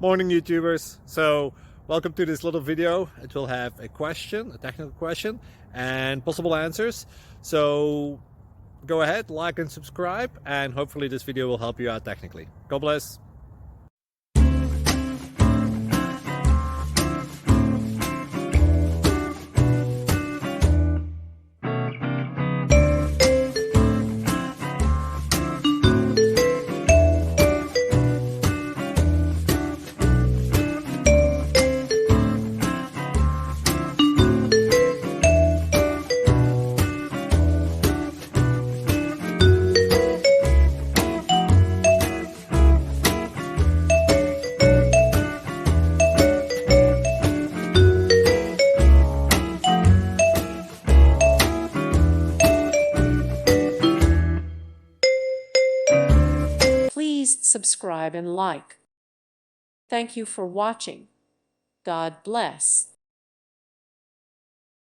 Morning, YouTubers. So welcome to this little video. It will have a question, a technical question, and possible answers. So go ahead, like and subscribe, and hopefully this video will help you out technically. God bless. Please subscribe and like. Thank you for watching. God bless.